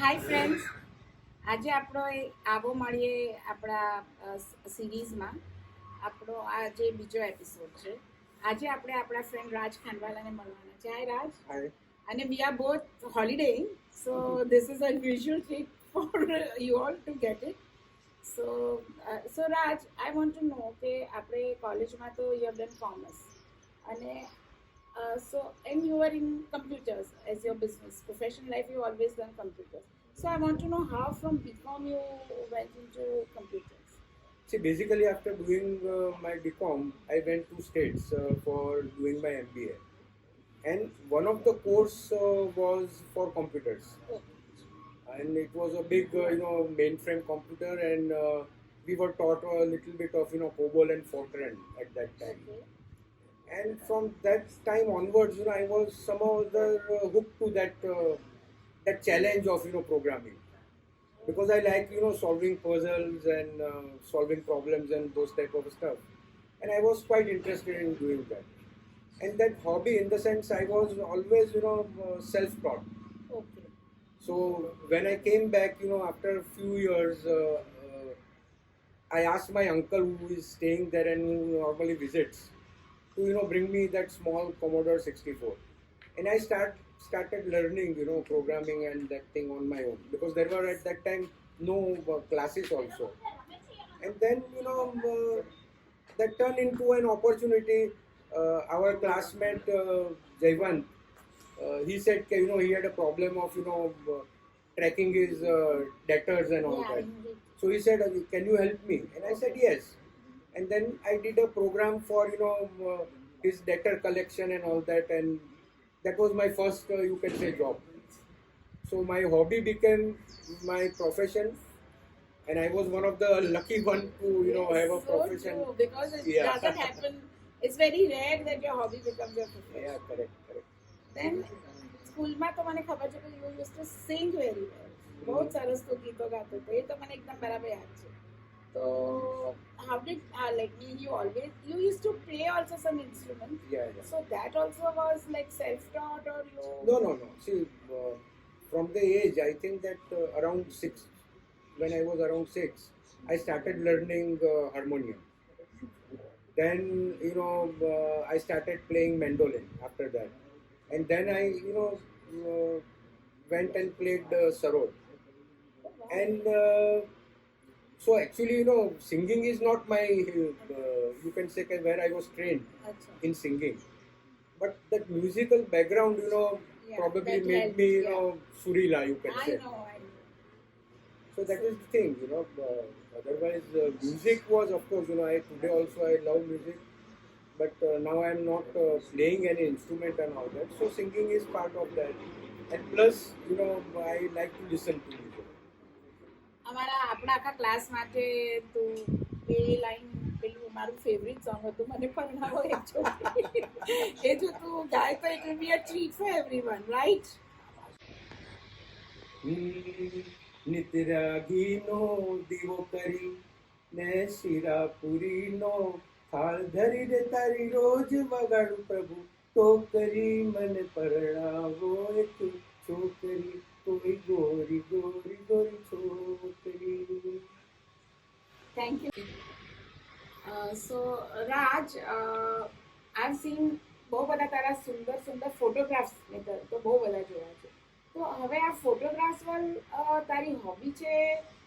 Hi friends, આજે આપણો આવો મળીએ આપણા સિરીઝમાં આપણો આ જે બીજો એપિસોડ છે. આજે આપણે આપણા ફ્રેન્ડ રાજ ખાનવાલાને મળવાના છે. હાય રાજ. Hi. અને we are both holiday, so this is a usual treat for you all to get it. So Raj, I want to know કે આપણે કોલેજમાં તો યુ હેવ ડન કોમર્સ અને so and you were in computers as your business professional life, you always done computers. So I want to know how from BCom you went into computers. See, basically, after doing my BCom, I went to States for doing my MBA. And one of the course was for computers. Okay. And it was a big, mainframe computer. And we were taught a little bit of, COBOL and Fortran at that time. Okay. And from that time onwards, I was somehow hooked to that challenge of, programming. Because I like solving puzzles and solving problems and those type of stuff, and I was quite interested in doing that. And that hobby, in the sense, I was always self-taught. Okay. So when I came back, after a few years, I asked my uncle who is staying there and who normally visits to bring me that small Commodore 64, and I started learning programming and that thing on my own, because there were at that time no classes also. And then that turned into an opportunity. Our classmate Jayvant, he said he had a problem of tracking his debtors and all Yeah, that. indeed. So he said, can you help me? And I said yes. And then I did a program for his debtor collection and all that, and that was my first you can say job. So my hobby became my profession, and I was one of the lucky one to Yes, have a so profession. true, because it Yeah. doesn't happen. It's very rare that your hobby becomes your profession. Yeah, correct, correct. Then સ્કૂલમાં તો મને ખબર છે કે you use to sing very well. બહુ સરસ તું ગીતો ગાતો હતો, એ તો મને એકદમ બરાબર યાદ છે. તો how did like you always you used to play also some instrument, Yeah, yeah. so that also was like self taught or you? No, no, no. See, from the age, I think that around 6, when I was around 6, I started learning harmonium. Then, I started playing mandolin after that. And then I, went and played sarod. And so actually, singing is not my, you can say where I was trained Acha. in singing. But that musical background, Yeah, probably that made helped, me, yeah. surila, you can I say. know. So that is the thing, otherwise, music was, of course, today also I love music, but now I'm not playing any instrument and all that. So singing is part of that, and plus, I like to listen to music. અમારા આપણા આખા class માટે તું એ line પેલું મારું favourite song હતું, મને પરણાવો એક છોકરી, એ જો તું ગાય તો it will be a treat for everyone, right? નિતરાગીનો દીવો કરી ને શિરાપુરીનો થાળ ધરી દે તારી રોજ વગાડું પ્રભુ ટોકરી મને પરણાવો એક છોકરી કોઈ ગોરી ગોરી ગોરી છોકરી. Thank you. So Raj, I scene બહુ બધા તારા સુંદર સુંદર ફોટોગ્રાફ્સ મેં તો બહુ બધા જોયા છે. તો હવે આ ફોટોગ્રાફ્સ તારી હોબી છે,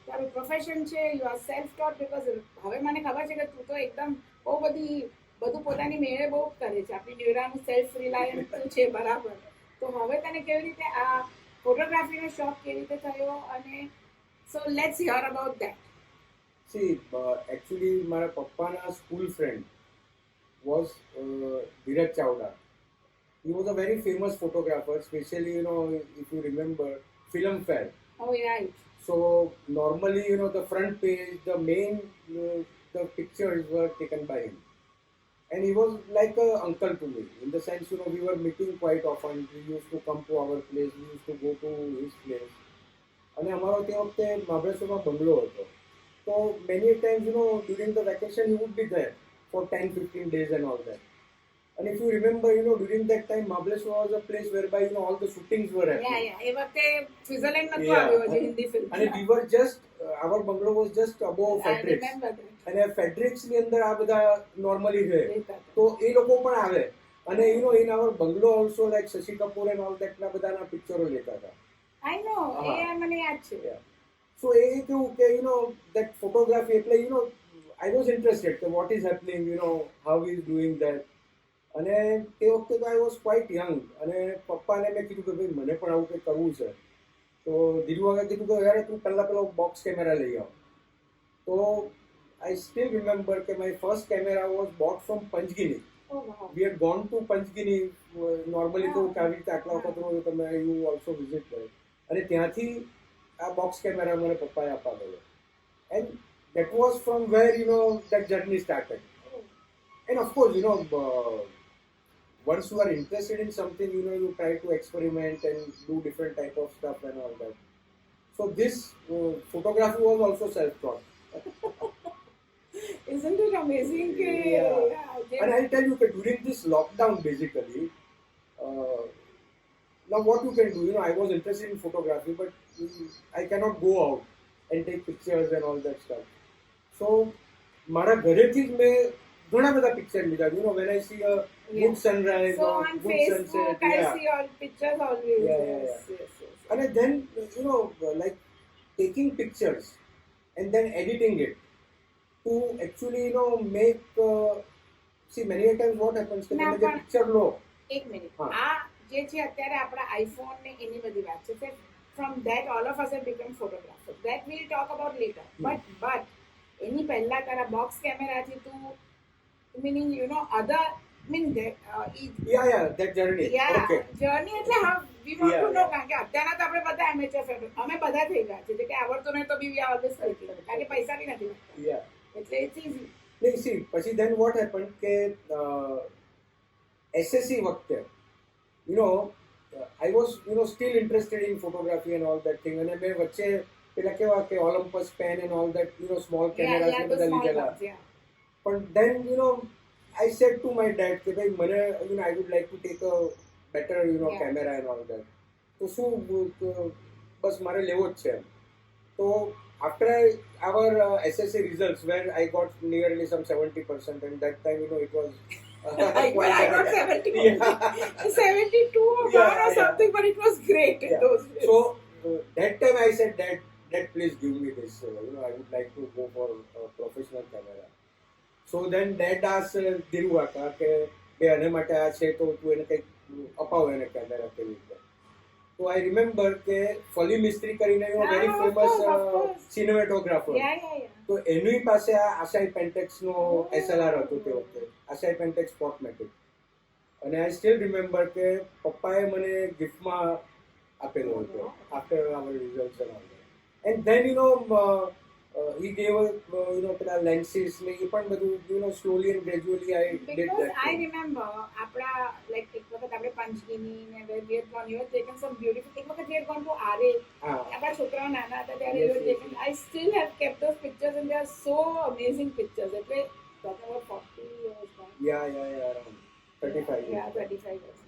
તારું પ્રોફેશન છે, you are self taught? Because હવે મને ખબર છે કે તું તો એકદમ બહુ બધું પોતાની મેળે બહુ કરે છે, આપણી નિરાનું સેલ્ફ રિલાયન્સ તું છે, બરાબર. તો હવે તને કેવી રીતે આ ફોટોગ્રાફીનો શોખ કેવી રીતે થયો, અને so let's here about that. See, actually, my Pappana school friend was Dheeraj Chawda. He was a very famous photographer, especially, if you remember, Filmfare. Oh, right. So, normally, the front page, the main, the pictures were taken by him. And he was like an uncle to me, in the sense, we were meeting quite often. He used to come to our place, we used to go to his place. અને અમારો તે વખતે મહાબળેશ્વરમાં બંગલો હતો. So many times, during the vacation, he would be there for 10-15 days and all that. And if you remember, during that time, Mahabaleshwar was a place whereby, all the shootings were happening. એ વખતે Switzerland નતું Yeah. આવ્યું હજી Hindi film. And we were just, our bungalow was just above I Fredericks. remember that. અને ફેડરિક્સ ની અંદર આ બધા normally રહે રહેતા હતા. તો એ લોકો પણ આવે અને in our bungalow also like Shashi Kapoor and all that ના બધાના પિક્ચરો લેતા હતા. I know, હા. એ મને યાદ છે. સો એ કેવું કે દેટ ફોટોગ્રાફી એટલે આઈ વોઝ ઇન્ટરેસ્ટેડ કે what is happening how is doing that. અને તે વખતે તો આઈ વોઝ ક્વાઇટ યંગ અને પપ્પાને મેં કીધું કે ભાઈ મને પણ આવું કંઈક કરવું છે. તો ધીરુભાઈએ કીધું કે યાર તું પહેલા પેલો બોક્સ કેમેરા લઈ આવ. તો I still remember that my first camera was bought from Panchgini. Oh, wow. We had gone to Panchgini. Normally, તો આવી રીતે આટલા વખત રહો તમે you also visit there. અને ત્યાંથી આ બોક્સ કેમેરા મને પપ્પાએ અપાવેલો. And that was from where that journey started. And of course, once you are interested in something, you try to experiment and do different type of stuff and all that. So this photography was also self-taught. Isn't it amazing? Yeah. And I'll tell you that during this lockdown, basically, now what you can do, I was interested in photography, but I cannot go out and take pictures and all that stuff. So, મારા ઘરેથી જ મેં ઘણા બધા picture લીધા. When I see a good sunrise So or on good Facebook, sunset, I yeah. see all pictures always. Yeah. Yes. And then, like taking pictures and then editing it to actually, make, see, many a times what happens, કે ના, તમે જે પણ- picture લો, એક minute, હા. આ જે છે અત્યારે આપણા આઈફોન ને એની બધી વાત છે. From that all of us have become photographers. That we'll talk about later. But એની પહેલા તારા બોક્સ કેમેરાથી તું meaning other yeah, that journey. Okay. Journey એટલે હા we want to Yeah, know કારણ કે અત્યારના તો આપણે બધા amateur photographer. અમે બધા થઈ ગયા છે જે કે આવડતું નહીં તો બી we are always creative. કારણ કે પૈસા બી નથી લાગતા. Yeah. એટલે it's easy. No, see, પછી then what happened કે SSC વખતે, I was, still interested in photography and all that thing. અને મેં વચ્ચે પેલા કેવા કે Olympus pen and all that, small cameras ને the બધા small લીધેલા. ones, yeah. But then, I said to my dad કે ભાઈ મને, I would like to take a better, Yeah. camera and all that. તો શું બસ મારે લેવો જ છે. તો after our SSC results where I got nearly some 70% and that time, it was I got 71. Yeah. 72 or Yeah. something, but it was great in Yeah. those days. So that time I said, Dad, please give me this. I would like to go for a professional camera. So then Dad asked Dhiru Kaka કે બે આને માટે આ છે તો તું એને કંઈક અપાવો એને કેમેરા કેવી રીતે. So I remember કે ફલી મિસ્ત્રી કરીને very of famous course. cinematographer. Yeah. તો એની પાસે આ આશાઈ પેન્ટેક્સનો SLR હતો તે વખતે, આશાઈ પેન્ટેક્સ સ્પોટમેટિક. અને આઈ સ્ટીલ રિમેમ્બર કે પપ્પાએ મને ગિફ્ટમાં આપેલો હતો after our results and all that. And then he gave પેલા lenses ને એ પણ બધું slowly and gradually I did Because that I thing. remember આપણા like એક વખત આપણે પંચગીની ને we had gone, you had taken some beautiful, એક વખત we had gone to RA. હા. આપણા છોકરાઓ નાના હતા ત્યારે Yes, you had yes, taken. I still have kept those pictures and they are so amazing pictures. એટલે talking about 40 years back. Yeah, around 35 Yeah, years. 35 years.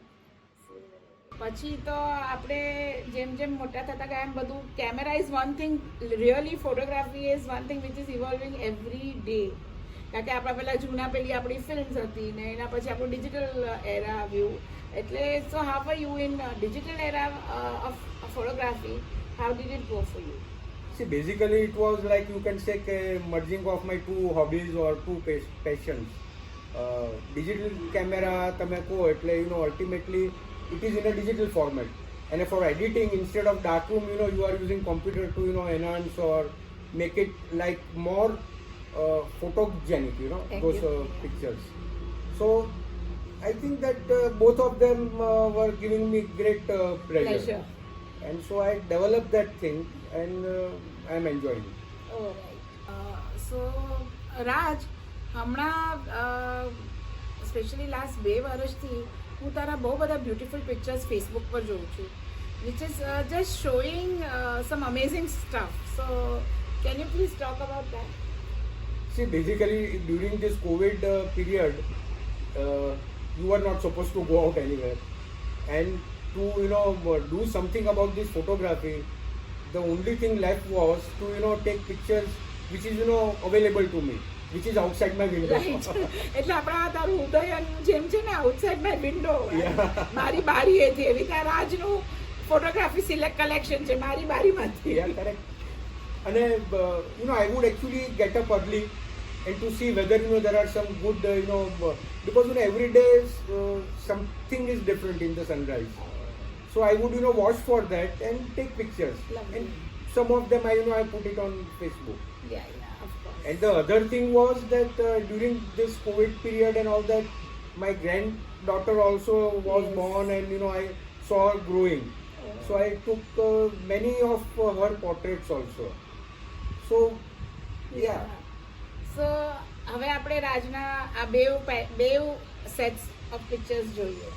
પછી તો આપણે જેમ જેમ મોટા થતા ગયા એમ બધું camera is one thing, really photography is one thing which is evolving every day. કારણ કે આપણા પહેલાં જૂના પેલી આપણી ફિલ્મ્સ હતી ને એના પછી આપણું ડિજિટલ એરા આવ્યું. એટલે so how are you in digital era of photography, how did it go for you? See, basically it was like you can say merging of my two hobbies or two passions. Digital camera તમે કહો એટલે ultimately it is in a digital format. And for editing, instead of darkroom, you are using computer to enhance or make it like more photogenic, Thank those you. pictures. So I think that both of them were giving me great pleasure. And so I developed that thing and I am enjoying it. Oh, right. So, Raj, હમણાં specially last 2 વર્ષથી હું તારા બહુ બધા beautiful pictures Facebook પર જોઉં છું which is just showing some amazing stuff. So can you please talk about that? See, basically during this COVID period, you were not supposed to go out anywhere. And to do something about this photography, the only thing left was to take pictures which is available to me, which is outside my window. Right એટલે આપણા તારું ઉદયન જેમ છે ને outside my window Yeah. મારી બારીએથી એવી રીતે આ રાજનું ફોટોગ્રાફી સિલેક્ટ કલેક્શન છે મારી બારીમાંથી. Yeah, correct. And I would actually get up early and to see whether there are some good because every day something is different in the sunrise. So I would watch for that and take pictures. Lovely. And some of them I put it on Facebook. Yeah, of course. And the other thing was that during this COVID period and all that, my granddaughter also was Yes. born, and I saw her growing. So I took many of her portraits also. So yeah. સો હવે આપણે રાજના આ બેવ sets of pictures જોઈએ.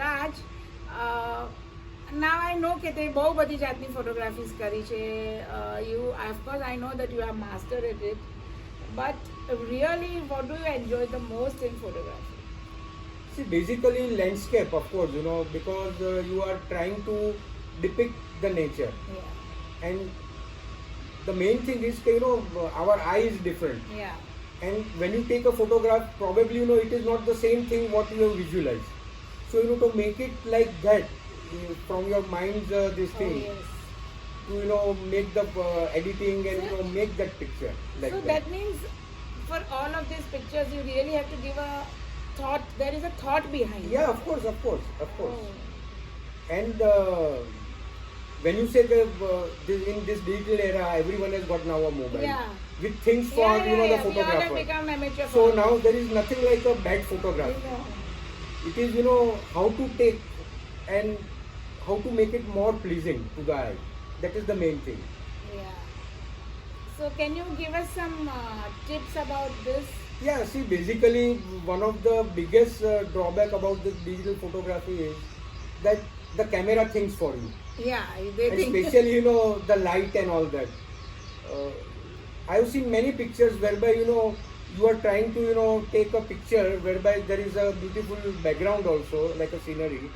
રાજ now I know કે તે બહુ બધી જાતની ફોટોગ્રાફીઝ કરી છે. you of course I know that you are master at it, but really what do you enjoy the most in photography? See, basically landscape, of course, because you are trying to depict the nature. Yeah, And the main thing is our eye is different. yeah, And when you take a photograph, probably it is not the same thing what you have visualized. So to make it like that from your mind, this oh thing, yes. to make the editing and So- make that picture like So that means for all of these pictures you really have to give a thought. There is a thought behind it. Yeah, of course. Oh. And when you say that in this digital era, everyone has got now a mobile Yeah. with things for Yeah, the we all have photographer. become amateur So photographers. now there is nothing like a bad photograph. It is how to take and how to make it more pleasing to the eye. That is the main thing. Yeah. So can you give us some tips about this? Yeah, see, basically one of the biggest drawback about this digital photography is that the camera thinks for you. Yeah, they And think. especially the light and all that. I've seen many pictures whereby you are trying to take a picture whereby there is a beautiful background also, like a scenery,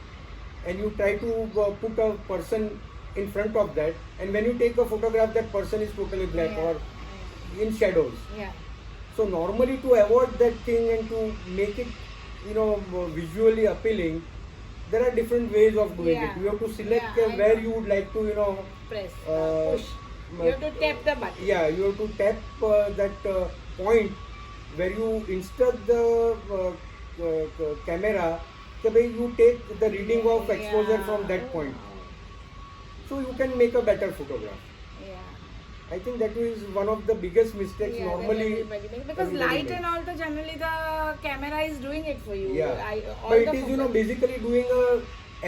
and you try to put a person in front of that, and when you take a photograph, that person is totally black Yeah. or in shadows. Yeah. So normally to avoid that thing and to make it visually appealing, there are different ways of doing Yeah. it. You have to select Yeah, I where know. you would like to Press. Uh, Push. You have to tap the button. yeah, you have to tap that point where you insert the camera, you take the reading of exposure from that point, so you can make a better photograph. Yeah. I think that is one of the biggest mistakes Yeah, normally. everybody makes. Because everybody light makes. and all, the generally the camera is doing it for you. Yeah, all but it the is photos- basically doing a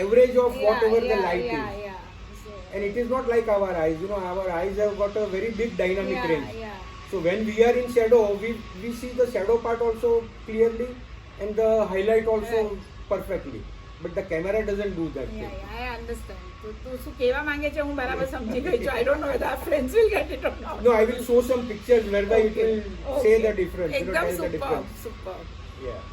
average of whatever the light yeah, is. Yeah. So, And it is not like our eyes. Our eyes have got a very big dynamic yeah, range. Yeah. So when we are in shadow, we see the shadow part also clearly and the highlight also Right. perfectly. But the camera doesn't do that Yeah, thing. yeah, I understand. તું શું કહેવા માંગે છે હું બરાબર સમજી ગઈ છું. I don't know whether our friends will get it or not. No, I will show some pictures whereby it Okay. will say the difference. એકદમ tell the superb, difference. superb. Yeah.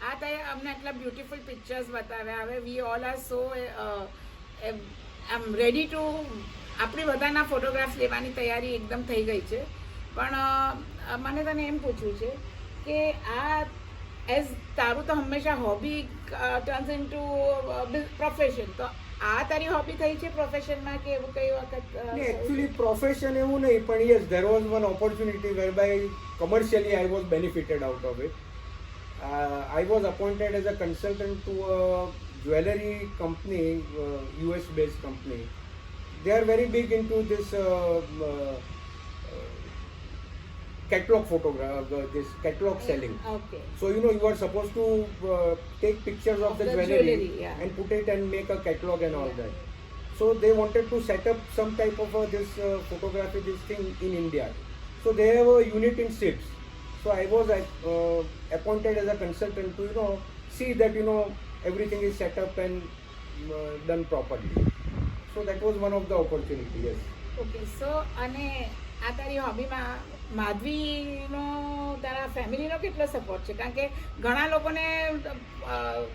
આ તે અમને આટલા બ્યુટીફુલ પિક્ચર્સ બતાવ્યા. હવે we all are so આમ ready to આપણી બધાના ફોટોગ્રાફ્સ લેવાની તૈયારી એકદમ થઈ ગઈ છે. પણ મને તને એમ પૂછવું છે કે આ એઝ તારું તો હંમેશા હોબી ટર્ન્સ ઇન્ટુ પ્રોફેશન, તો આ તારી હોબી થઈ છે પ્રોફેશનમાં કે એવું કઈ વખત Actually, profession એવું નહીં, પણ yes, there was one opportunity whereby commercially I was benefited out of it. I was appointed as a consultant to a jewelry company, US-based company. They are very big into this catalog photograph, this catalog selling. Okay. So you are supposed to take pictures of the jewelry, jewelry, yeah. and put it and make a catalog and all Yeah. that. So they wanted to set up some type of this photography, this thing in India. So they have a unit in SIPS. So I was appointed as a consultant to see that everything is set up and done properly. So that was one of the opportunity. Yes. Okay. So અને આ તારી હોબીમાં માધવીનો તારા ફેમિલીનો કેટલો support છે? કારણ કે ઘણા લોકોને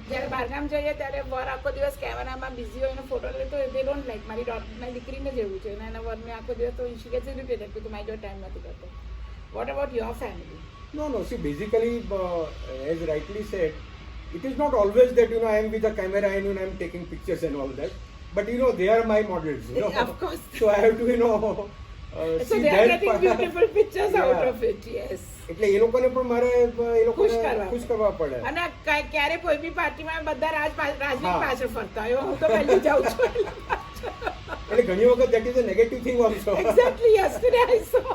જ્યારે બહારગામ જઈએ ત્યારે વર આખો દિવસ કેમેરામાં બિઝી હોય, ફોટો લે તો દે ડોન્ટ લાઈક. મારી દીકરીને જેવું છે, એના વરને આખો દિવસ તો શી ગેટ્સ ઇરિટેટેડ કે તું મારી જોડે ટાઈમ નથી કરતો. What about your family? No. See, basically, as rightly said, it is not always that I am with a camera and I am taking pictures and all that. But they are my models. Of course. So I have to So see they are that getting part. beautiful pictures out Yeah. of it. Yes. એટલે એ લોકોને પણ મારે એ ખુશ લોકોને કરવા ખુશ કરવા પડે. અને ક્યારે કોઈ બી પાર્ટીમાં બધા રાજની હા. પાછળ ફરતા હોય, હું તો પહેલી જાઉં છું. એટલે ઘણી વખત that is a negative thing also. Exactly, yesterday I saw.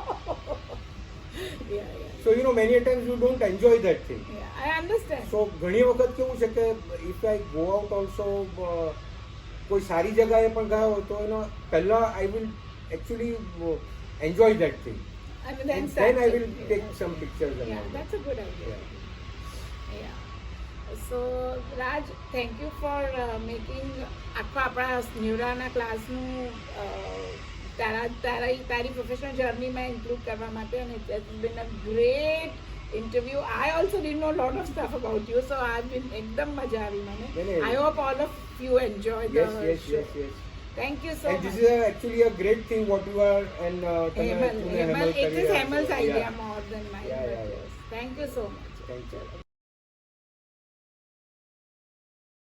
Yeah. So many a times you don't enjoy that thing. I understand. So ઘણી વખત કેવું છે કે if I go out also કોઈ સારી જગાએ પણ ગયો તો પહેલા I will actually enjoy that thing. And And then then I start will taking- take some pictures and Yeah, all that. that's a good idea. Yeah. Yeah. So Raj, thank you for making આખા આપણા ન્યુરાના ક્લાસનું તારી professional જર્નીમાં include કરવા માટે, અને it has been a great interview. I also didn't know a lot of stuff about you, so I've been એકદમ મજા આવી મને. Really? I hope all of you enjoy the Yes. show. Thank you so And much. this is actually a great thing what you are and Hemal, it is Hemal's idea Yeah. more than mine. Yeah. But yes. Thank you so much. Thank you.